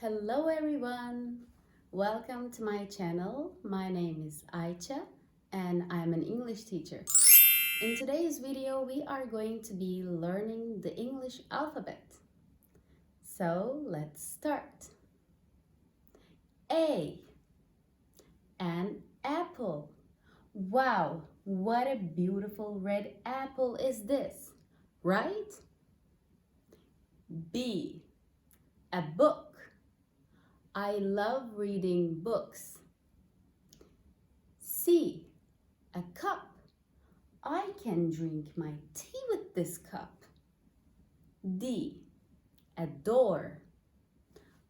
Hello everyone! Welcome to my channel. My name is Ayça and I'm an English teacher. In today's video, we are going to be learning the English alphabet. So let's start. A. An apple. Wow, what a beautiful red apple is this, right? B. A book. I love reading books. C. A cup. I can drink my tea with this cup. D. A door.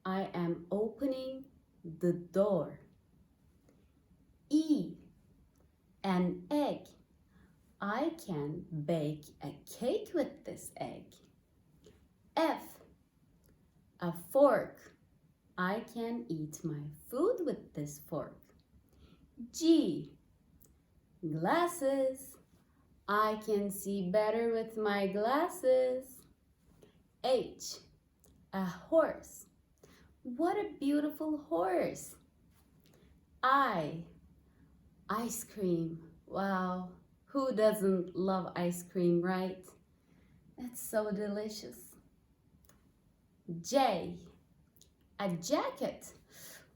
I am opening the door. E. An egg. I can bake a cake with this egg. F. A fork. I can eat my food with this fork. G. Glasses. I can see better with my glasses. H. A horse. What a beautiful horse. I. Ice cream. Wow, who doesn't love ice cream, right? It's so delicious. J. A jacket.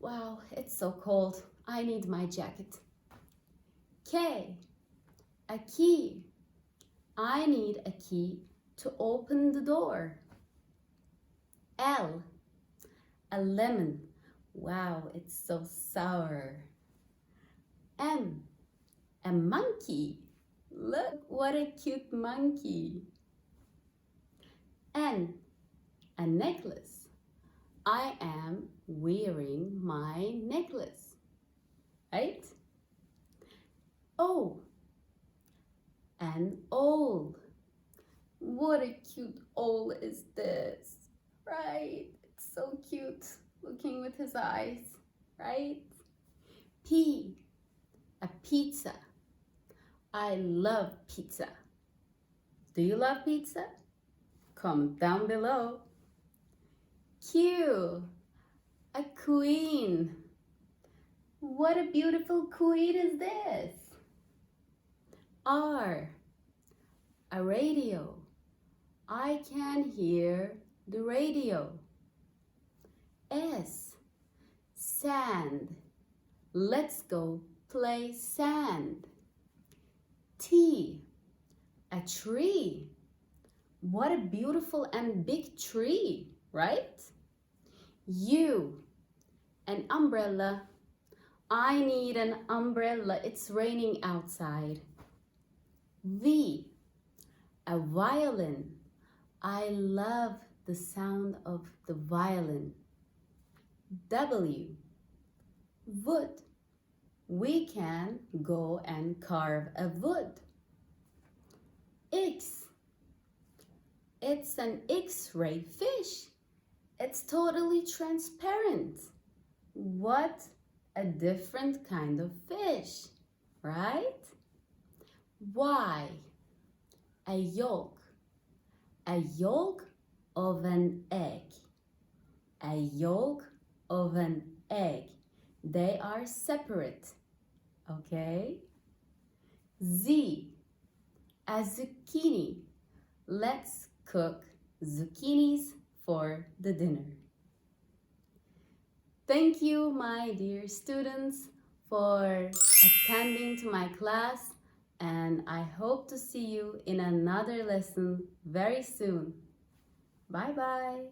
Wow, it's so cold. I need my jacket. K. A key. I need a key to open the door. L. A lemon. Wow, it's so sour. M. A monkey. Look, what a cute monkey. N. A necklace. I am wearing my necklace, right? O. An owl. What a cute owl is this, right? It's so cute, looking with his eyes, right? P. A pizza. I love pizza. Do you love pizza? Comment down below. Q. A queen. What a beautiful queen is this? R. A radio. I can hear the radio. S. Sand. Let's go play sand. T. A tree. What a beautiful and big tree, right? U. An umbrella. I need an umbrella. It's raining outside. V. A violin. I love the sound of the violin. W. Wood. We can go and carve a wood. X. It's an X-ray fish. It's totally transparent. What a different kind of fish, right? Y. A yolk. A yolk of an egg. A yolk of an egg. They are separate, okay? Z. A zucchini. Let's cook zucchinis for the dinner. Thank you, my dear students, for attending to my class, and I hope to see you in another lesson very soon. Bye-bye.